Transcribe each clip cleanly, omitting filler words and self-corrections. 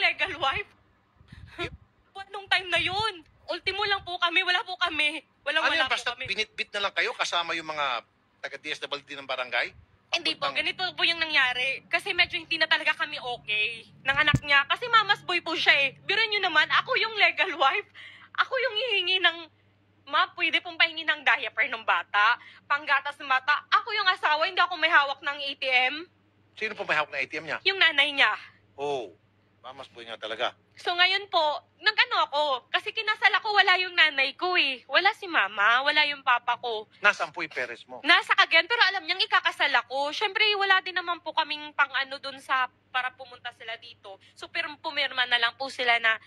legal wife. Nung time na yun, ultimo lang po kami, wala po kami. Ano Wala yan, po basta kami. binitbit na lang kayo kasama yung mga taga-DSWD ng barangay? Hindi po, ganito po yung nangyari. Kasi medyo hindi na talaga kami okay ng anak niya. Kasi mama's boy po siya eh. Biruin niyo naman, ako yung legal wife. Ako yung hihingi ng, ma, pwede pong pahingi ng diaper ng bata, panggatas ng bata. Ako yung asawa, hindi ako may hawak ng ATM. Sino po may hawak na ATM niya? Yung nanay niya. Oh, mamas boy nga talaga. So ngayon po, nag-ano ako. Kasi kinasal ako, wala yung nanay ko eh. Wala si mama, wala yung papa ko. Nasaan po yung Perez mo? Nasa Cagayan, pero alam niyang ikakasal ako. Siyempre, wala din naman po kaming pang-ano dun sa para pumunta sila dito. So, pumirma na lang po sila na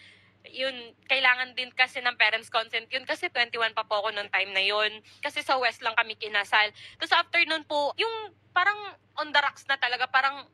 yun, kailangan din kasi ng parents' consent yun. Kasi 21 pa po ako noong time na yun. Kasi sa West lang kami kinasal. Tapos after nun po, yung parang on the rocks na talaga, parang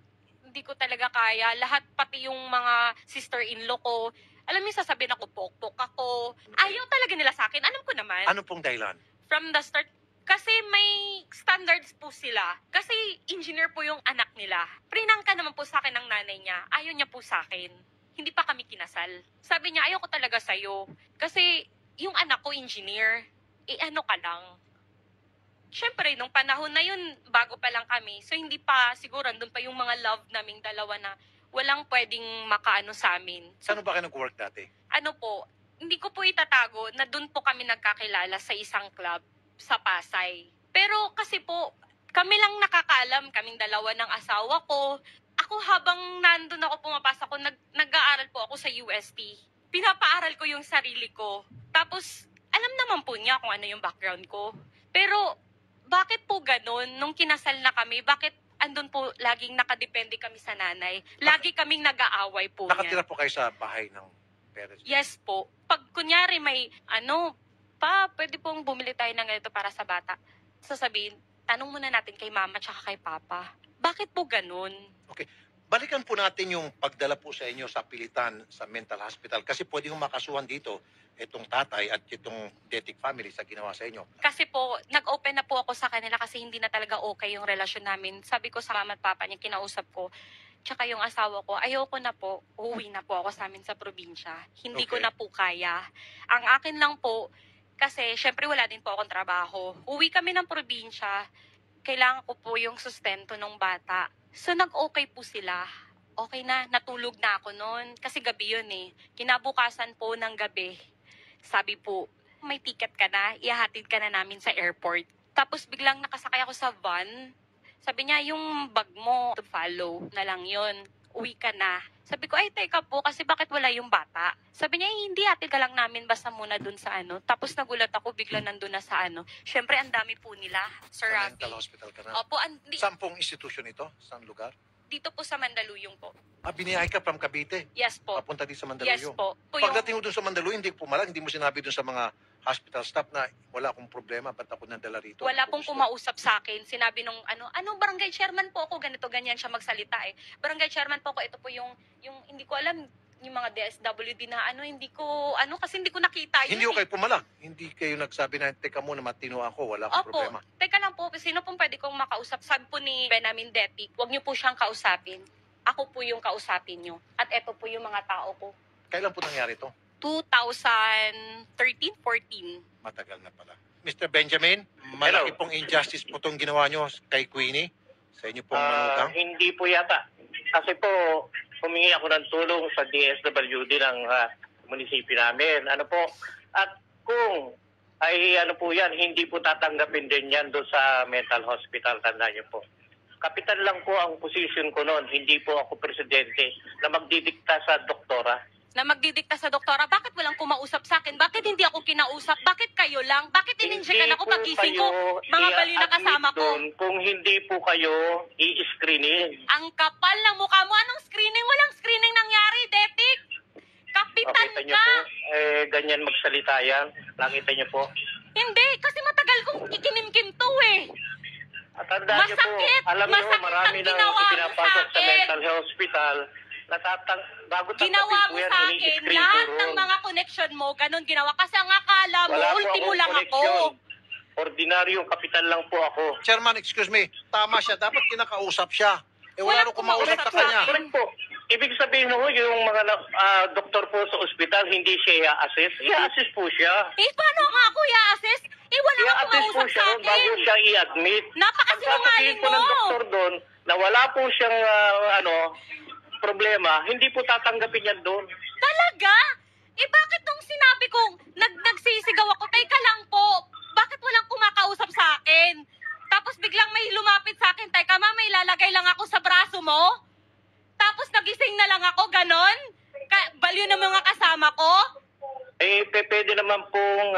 hindi ko talaga kaya. Lahat, pati yung mga sister-in-law ko, alam niyo, sasabihin ako, pok-pok ako. Ayaw talaga nila sa akin. Alam ko naman. Ano pong dahilan? From the start, kasi may standards po sila. Kasi engineer po yung anak nila. Prinangka naman po sa akin ng nanay niya. Ayaw niya po sa akin. Hindi pa kami kinasal. Sabi niya, ayaw ko talaga sa'yo. Kasi yung anak ko engineer. Ano ka lang. Siyempre, nung panahon na yun, bago pa lang kami. So, hindi pa, siguro, doon pa yung mga love naming dalawa na walang pwedeng makaano sa amin. So, Saan ba kayo nag-work dati? ano po, hindi ko po itatago na doon po kami nagkakilala sa isang club sa Pasay. Pero kasi po, kami lang nakakaalam, kaming dalawa ng asawa ko. Ako habang nandun ako pumapasok ko, nag-aaral po ako sa UST. Pinapaaral ko yung sarili ko. Tapos, alam naman po niya kung ano yung background ko. Pero, bakit po ganun? Nung kinasal na kami, bakit andun po laging nakadepende kami sa nanay? Lagi kaming nag-aaway po niya. Nakatira po kayo sa bahay ng Perez? Yes po. Pag kunyari may, pa, pwede pong bumili tayo ng ganito para sa bata. Sasabihin, tanong muna natin kay mama tsaka kay papa. Bakit po ganun? Okay. Balikan po natin yung pagdala po sa inyo sa pilitan sa mental hospital kasi pwede yung makasuhan dito itong tatay at itong Detic family sa ginawa sa inyo. Kasi po, nag-open na po ako sa kanila kasi hindi na talaga okay yung relasyon namin. Sabi ko sa mama at papa niya, kinausap ko, tsaka yung asawa ko, ayoko na po, uuwi na po ako sa amin sa probinsya. Hindi ko Okay. na po kaya. Ang akin lang po, kasi syempre wala din po akong trabaho. Uwi kami ng probinsya, kailangan ko po yung sustento ng bata. So nag-okay po sila. Okay na, natulog na ako noon. Kasi gabi yun eh. Kinabukasan po ng gabi, sabi po, may ticket ka na, ihahatid ka na namin sa airport. Tapos biglang nakasakay ako sa van. Sabi niya, yung bag mo, to follow na lang yun. Uwi ka na. Sabi ko, ay teka po, kasi bakit wala yung bata? Sabi niya, hindi, hatid ka lang namin basta muna dun sa ano. Tapos nagulat ako, bigla nandun na sa ano. Siyempre, ang dami po nila, Sir Sa Rafi. mental hospital ka na. Opo, Saan pong institusyon ito? Saan lugar? dito po sa Mandaluyong po. Biniyahe ka from Cavite? Yes po. Papunta din sa Yes Mandaluyong? po. Po yung- Pagdating mo dun sa Mandaluyong, hindi pumalag, hindi mo sinabi dun sa mga hospital staff na wala akong problema, ba't ako nadala rito? Wala Ano pong gusto? kumausap sa akin. Sinabi nung barangay chairman po ako, ganito, ganyan siya magsalita eh. Barangay chairman po ako, ito po yung hindi ko alam, yung mga DSWD na hindi ko, kasi hindi ko nakita yun. Hindi ko kayo pumalag. Hindi kayo nagsabi na, teka muna, matino ako, wala akong Opo, problema. teka lang po, sino pong pwede kong makausap? Sabi po ni Benamin Detic, huwag niyo po siyang kausapin. Ako po yung kausapin niyo. At eto po yung mga tao ko. Kailan po nangyari to? 2013, 14. Matagal na pala. Mr. Benjamin, malaki Hello. pong injustice po itong ginawa nyo kay Queenie sa inyo pong manugang. Hindi po yata. Kasi po, humingi ako ng tulong sa DSWD ng munisipyo namin. At kung ay po yan, hindi po tatanggapin din yan doon sa mental hospital, tandaan niyo po. Kapitan lang po ang position ko noon, hindi po ako presidente na magdidikta sa doktora. Na magdidikta sa doktora, bakit walang kumausap sa akin? Bakit hindi ako kinausap? Bakit kayo lang? Bakit ininjikan ako pagising ko? Mga baliw na kasama ko. Kung hindi po kayo i-screening. Ang kapal ng mukha mo. Anong screening? Walang screening nangyari, Detic. Kapitan Nakita niyo ka. po, ganyan magsalita yan. Nakita niyo po. Hindi, kasi matagal kong ikinimkim to eh. At tandaan niyo po, Masakit. alam niyo, Masakit marami ang nang ginawa mo ipinapasok sa sa akin. mental hospital. Bago Ginawa mo sa akin, lahat ng mga connection mo, ganun ginawa. Kasi ang akala mo, Wala po ultimo akong lang ako. koneksyon. Ordinaryong kapital lang po ako. Chairman, excuse me, tama siya. Dapat kinakausap siya. Wala Walang rin kumausap kumausap sa kanya. sa akin. Correct po. ibig sabihin mo, yung mga doktor po sa ospital, hindi siya i-assess. I-assess po siya. Eh, paano nga ako i-assess? Eh, wala nga I-assess po kumausap siya sa bago akin. siya i-admit. Napakasinungaling Pagsasabihin po mo. ng doktor doon na wala po siyang problema, hindi po tatanggapin yan doon. Talaga? Eh, bakit nung sinabi kong nagsisigaw ako, teka lang po, bakit walang kumakausap sa akin? Tapos biglang may lumapit sa akin, teka ma, may lalagay lang ako sa braso mo? Tapos nagising na lang ako, ganon? Baliw na mga kasama ko? Eh, pwede naman pong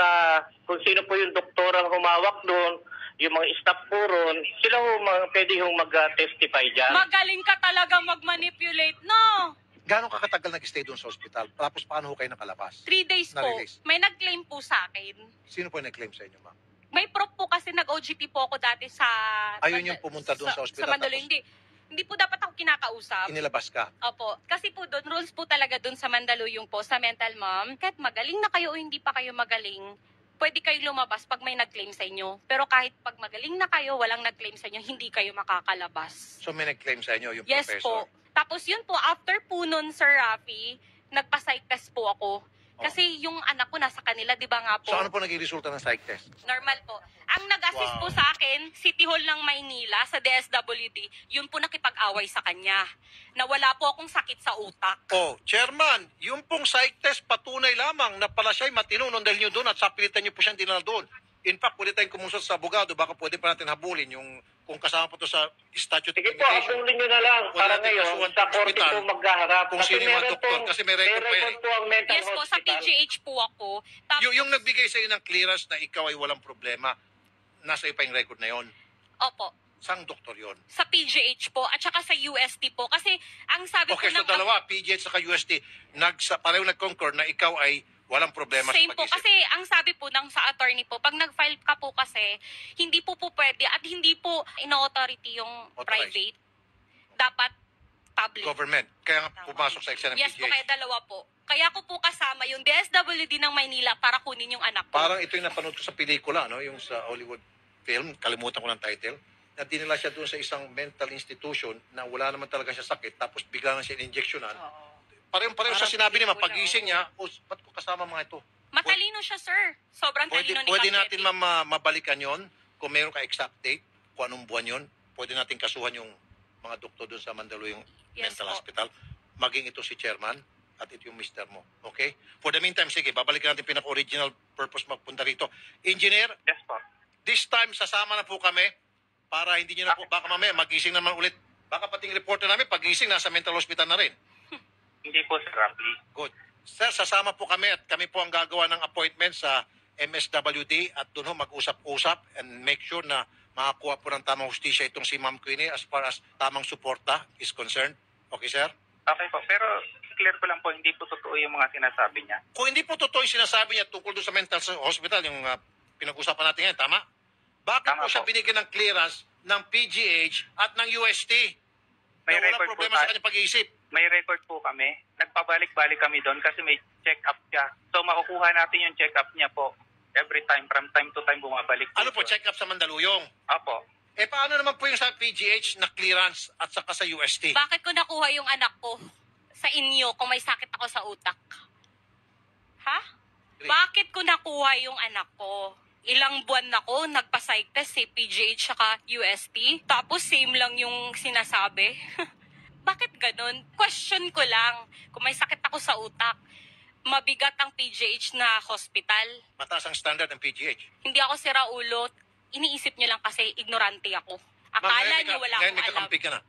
kung sino po yung doktor ang humawak doon, yung mga staff po ron, sila ho pwede hong mag-testify dyan. Magaling ka talaga mag-manipulate, no? Gano'ng kakatagal nag-stay doon sa ospital? Tapos paano ho kayo nakalabas? 3 days po. Na-release. May nag-claim po sa akin. Sino po yung nag-claim sa inyo, ma'am? May proof po kasi nag-OGT po ako dati sa... Ayun yung pumunta doon sa ospital, Sa Mandalo, tapos- hindi po dapat ako kinakausap. Inilabas ka? Opo. Kasi po doon, rules po talaga doon sa Mandaluyong po, sa mental mom. Kahit magaling na kayo o hindi pa kayo magaling, pwede kayo lumabas pag may nag-claim sa inyo. Pero kahit pag magaling na kayo, walang nag-claim sa inyo, hindi kayo makakalabas. So may nag-claim sa inyo yung Yes professor? po. Tapos yun po, after po nun, Sir Rafi, nagpa-psych test po ako. Kasi yung anak ko nasa kanila, di ba nga po? So ano po naging resulta ng psych test? Normal po. Ang nag-assist Wow. po sa akin, City Hall ng Maynila sa DSWD, yun po nakipag-away sa kanya. Na wala po akong sakit sa utak. Oh, Chairman, yung pong psych test patunay lamang na pala siya'y matino nung dahil nyo doon at sapilitan nyo po siyang dinala doon. In fact, pwede tayong kumusot sa abogado, baka pwede pa natin habulin yung kung kasama po to sa statute Sige of po, limitation. abulin nyo na lang Wala para natin ngayon kasuhan sa sa korte ospital po maghaharap. kung sino yung mga doktor, kasi may record pa yan eh. po ang mental Yes po, sa hospital. PGH po ako. Tapos, Yung nagbigay sa iyo ng clearance na ikaw ay walang problema, nasa iyo pa yung record na yon. opo, Sang doktor yon? sa PGH po at saka sa UST po. Kasi ang sabi Okay, po so ng... dalawa, PGH at UST, pareho nag-concur na ikaw ay walang problema Same sa po. pag-isip. Kasi ang sabi po ng sa attorney po, pag nag-file ka po kasi, hindi po pwede at hindi po in-authority yung Authorized. private. Dapat public. Government. Kaya nga pumasok sa eksena ng Yes po, PGH. kaya dalawa po. Kaya ko po kasama yung DSWD ng Maynila para kunin yung anak ko. Parang ito yung napanood ko sa pelikula, no? Yung sa Hollywood film, kalimutan ko ng title, na dinala siya doon sa isang mental institution na wala naman talaga siya sakit, tapos bigla na siya in-injectionan. Pareho sa Parang sinabi niya, pelikula, pagising niya, ba't ko kasama mga ito? Matalino siya, sir. Sobrang talino ni Pwede Kang natin Pepe. mabalikan yon kung mayroon ka exact date, kung anong buwan yon. Pwede natin kasuhan yung mga doktor doon sa Mandaluyong Yes Mental po. Hospital. Maging ito si chairman at ito yung mister mo. Okay? For the meantime, sige, babalikan natin pinaka-original purpose magpunta rito. Engineer, Yes po. this time sasama na po kami para hindi nyo na po, baka mamaya magising naman ulit. Baka pating reporter namin, pagising, nasa mental hospital na rin. Hindi po, Sir Rafi. Good. Sir, sasama po kami at kami po ang gagawa ng appointment sa MSWD at doon ho mag-usap-usap and make sure na makakuha po ng tamang hustisya itong si Ma'am Queenie as far as tamang suporta is concerned. Okay, sir? Okay po, pero clear ko lang po, hindi po totoo yung mga sinasabi niya. Kung hindi po totoo yung sinasabi niya tungkol doon sa mental hospital, yung pinag-usapan natin ngayon, tama? Bakit Tama po siya po. binigyan ng clearance ng PGH at ng UST? May Na walang record po problema sa tayo. kanyang pag-iisip. May record po kami. Nagpabalik-balik kami doon kasi may check-up siya. So makukuha natin yung check-up niya po every time, from time to time bumabalik. Ano po, siya. check up sa Mandaluyong? Apo. Eh, paano naman po yung sa PGH na clearance at saka sa UST? Bakit ko nakuha yung anak ko sa inyo kung may sakit ako sa utak? Ha? Bakit ko nakuha yung anak ko? Ilang buwan na ako, nagpa-psych test PGH saka UST. Tapos same lang yung sinasabi. Bakit ganun? Question ko lang. Kung may sakit ako sa utak, mabigat ang PGH na hospital. Mataas ang standard ng PGH. Hindi ako sira ulo. Iniisip niyo lang kasi ignorante ako. Akala Ma'am, niyo wala ngayon akong may alam. kakampi ka na.